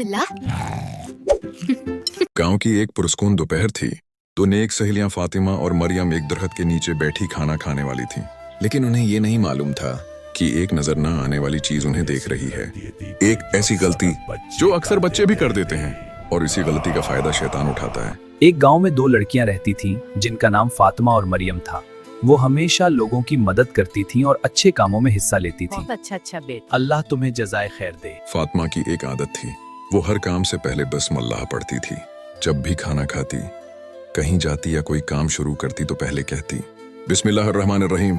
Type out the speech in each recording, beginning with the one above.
बिस्मिल्लाह। गांव की एक पुरस्कून दोपहर थी। दो नेक सहेलियां फातिमा और मरियम एक दरख्त के नीचे बैठी खाना खाने वाली थीं। लेकिन उन्हें ये नहीं मालूम था कि एक नजर न आने वाली चीज उन्हें देख रही है। एक ऐसी गलती जो अक्सर बच्चे भी कर देते हैं, और इसी गलती का फायदा शैतान उठाता है। एक गांव में दो लड़कियां रहती थीं, जिनका नाम फातिमा और मरियम था। वो हमेशा लोगों की मदद करती थीं और अच्छे कामों में हिस्सा लेती थीं। अच्छा बेटा। अल्लाह तुम्हें जज़ाए खैर दे। फातिमा की एक आदत थी, वो हर काम से पहले बिस्मिल्लाह पढ़ती थी। जब भी खाना खाती, कहीं जाती या कोई काम शुरू करती तो पहले कहती बिस्मिल्लाहिर्रहमानिर्रहीम।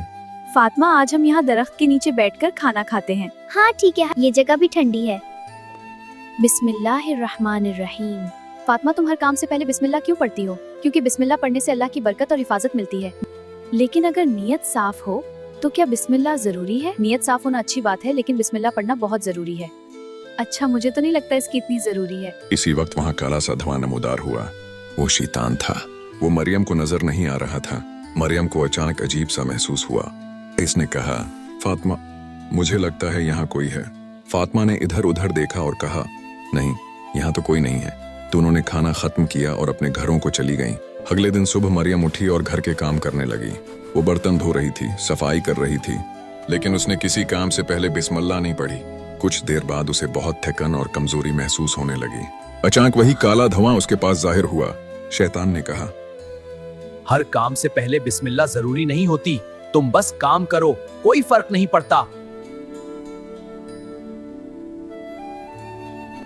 फातिमा, आज हम यहाँ दरख्त के नीचे बैठकर खाना खाते हैं। हाँ ठीक है, ये जगह भी ठंडी है। बिस्मिल्लाहिर्रहमानिर्रहीम। फातिमा, तुम हर काम से पहले बिस्मिल्लाह क्यों पढ़ती हो? क्योंकि बिस्मिल्लाह पढ़ने से अल्लाह की बरकत और हिफाजत मिलती है। लेकिन अगर नीयत साफ हो तो क्या बिस्मिल्लाह जरूरी है? नीयत साफ होना अच्छी बात है, लेकिन बिस्मिल्लाह पढ़ना बहुत जरूरी है। अच्छा, मुझे तो नहीं लगता इसकी इतनी जरूरी है। इसी वक्त वहाँ काला सा धुआं नमूदार हुआ। वो शैतान था। वो मरियम को नजर नहीं आ रहा था। मरियम को अचानक अजीब सा महसूस हुआ। इसने कहा, फातिमा, मुझे लगता है यहाँ कोई है। फातिमा ने इधर उधर देखा और कहा, नहीं, यहाँ तो कोई नहीं है। दोनों ने खाना खत्म किया और अपने घरों को चली गईं। अगले दिन सुबह मरियम उठी और घर के काम करने लगी। वो बर्तन धो रही थी, सफाई कर रही थी, लेकिन उसने किसी काम से पहले बिस्मिल्लाह नहीं पढ़ी। कुछ देर बाद उसे बहुत थकन और कमजोरी महसूस होने लगी। अचानक वही काला धुआं उसके पास जाहिर हुआ। शैतान ने कहा, हर काम से पहले बिस्मिल्लाह जरूरी नहीं होती, तुम बस काम करो, कोई फर्क नहीं पड़ता।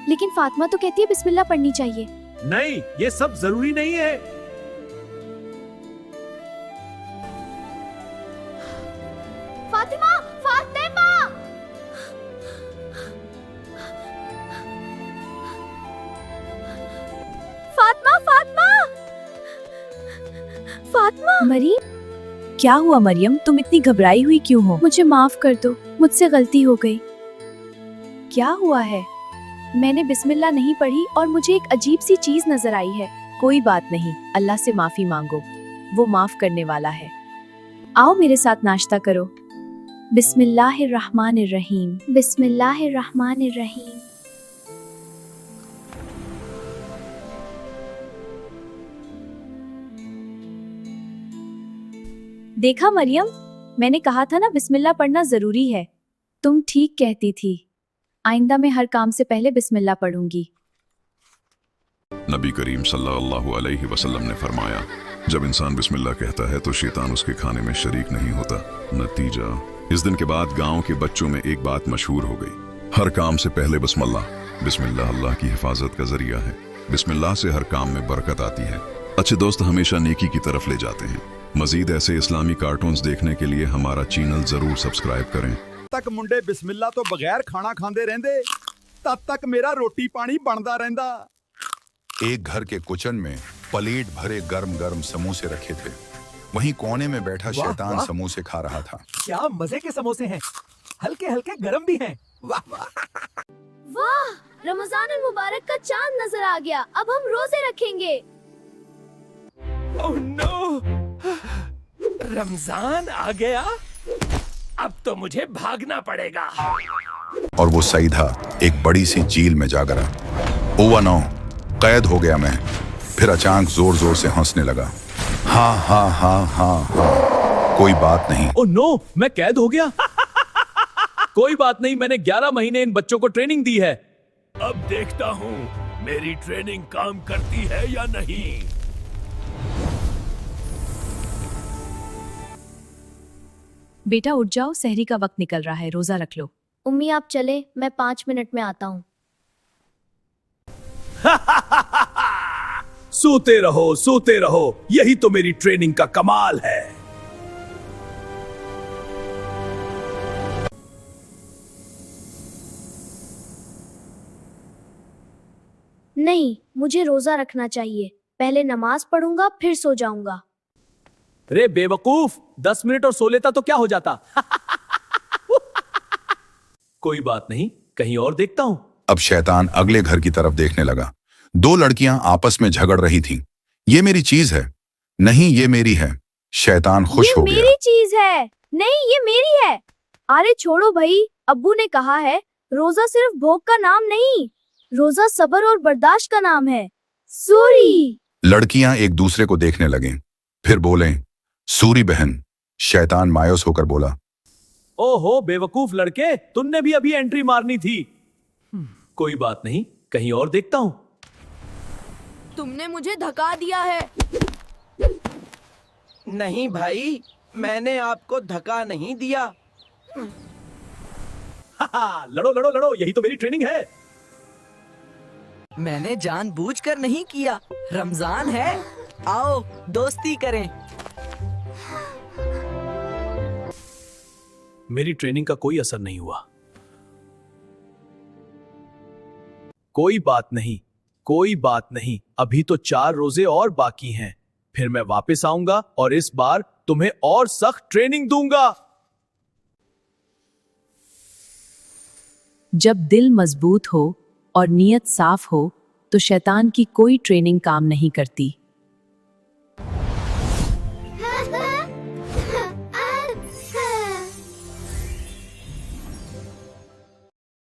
लेकिन फातिमा तो कहती है बिस्मिल्लाह पढ़नी चाहिए। नहीं, ये सब जरूरी नहीं है। फातिमा, फातिमा! फातिमा, फातिमा! फातिमा! मरी, क्या हुआ मरियम? तुम इतनी घबराई हुई क्यों हो? मुझे माफ कर दो, मुझसे गलती हो गई। क्या हुआ है? मैंने बिस्मिल्लाह नहीं पढ़ी और मुझे एक अजीब सी चीज नजर आई है। कोई बात नहीं, अल्लाह से माफी मांगो, वो माफ करने वाला है। आओ मेरे साथ नाश्ता करो। बिस्मिल्लाहिर्रहमानिर्रहीम। बिस्मिल्लाहिर्रहमानिर्रहीम। देखा मरियम, मैंने कहा था ना बिस्मिल्लाह पढ़ना जरूरी है। तुम ठीक कहती थी। आइंदा मैं हर काम से पहले बिस्मिल्लाह पढ़ूंगी। नबी करीम सल्लल्लाहु अलैहि वसल्लम ने फरमाया, जब इंसान बिस्मिल्लाह कहता है तो शैतान उसके खाने में शरीक नहीं होता। नतीजा, इस दिन के बाद गांव के बच्चों में एक बात मशहूर हो गई, हर काम से पहले बिस्मिल्लाह। बिस्मिल्लाह अल्लाह की हिफाजत का जरिया है। बिस्मिल्लाह से हर काम में बरकत आती है। अच्छे दोस्त हमेशा नेकी की तरफ ले जाते हैं। मजीद ऐसे इस्लामी कार्टून्स देखने के लिए हमारा चैनल जरूर सब्सक्राइब करें। तक मुंडे बिस्मिल्लाह तो बगैर खाना खांदे रहंदे, तब तक मेरा रोटी पानी बनदा रहंदा। एक घर के किचन में प्लेट भरे गर्म गर्म समोसे रखे थे। वहीं कोने में बैठा शैतान समोसे खा रहा था। क्या मजे के समोसे हैं, हल्के हल्के गरम भी हैं। वाह वाह वाह, रमजान मुबारक का चांद नजर आ गया। अब हम रोजे रखेंगे। ओह नो, रमजान आ गया, अब तो मुझे भागना पड़ेगा। और वो सईदा एक बड़ी सी झील में जा गिरा। ओवा नो, कैद हो गया मैं। फिर अचानक जोर जोर से हंसने लगा। हाँ हाँ हाँ हाँ हाँ, कोई बात नहीं। ओह नो, मैं कैद हो गया। कोई बात नहीं, मैंने 11 महीने इन बच्चों को ट्रेनिंग दी है। अब देखता हूँ मेरी ट्रेनिंग काम करती है या नहीं। बेटा उठ जाओ, सहरी का वक्त निकल रहा है, रोजा रख लो। उम्मी आप चले, मैं 5 मिनट में आता हूँ। सोते रहो, यही तो मेरी ट्रेनिंग का कमाल है। नहीं, मुझे रोजा रखना चाहिए। पहले नमाज पढ़ूंगा, फिर सो जाऊंगा। रे बेवकूफ, 10 मिनट और सो लेता तो क्या हो जाता। कोई बात नहीं, कहीं और देखता हूं। अब शैतान अगले घर की तरफ देखने लगा। दो लड़कियां आपस में झगड़ रही थीं। ये मेरी चीज है। नहीं, ये मेरी है। शैतान खुश हो गया। मेरी चीज है। नहीं, ये मेरी है। अरे छोड़ो भाई, अब्बू ने कहा है रोजा सिर्फ भोग का नाम नहीं, रोजा सब्र और बर्दाश्त का नाम है। सूरी। लड़कियां एक दूसरे को देखने लगें, फिर बोले, सूरी बहन। शैतान मायूस होकर बोला, ओहो बेवकूफ लड़के, तुमने भी अभी एंट्री मारनी थी। कोई बात नहीं, कहीं और देखता हूं। तुमने मुझे धक्का दिया है। नहीं भाई, मैंने आपको धक्का नहीं दिया। लड़ो लड़ो लड़ो, यही तो मेरी ट्रेनिंग है। मैंने जानबूझकर नहीं किया, रमजान है, आओ दोस्ती करें। मेरी ट्रेनिंग का कोई असर नहीं हुआ। कोई बात नहीं, कोई बात नहीं, अभी तो 4 रोजे और बाकी हैं। फिर मैं वापस आऊंगा और इस बार तुम्हें और सख्त ट्रेनिंग दूंगा। जब दिल मजबूत हो और नीयत साफ हो तो शैतान की कोई ट्रेनिंग काम नहीं करती।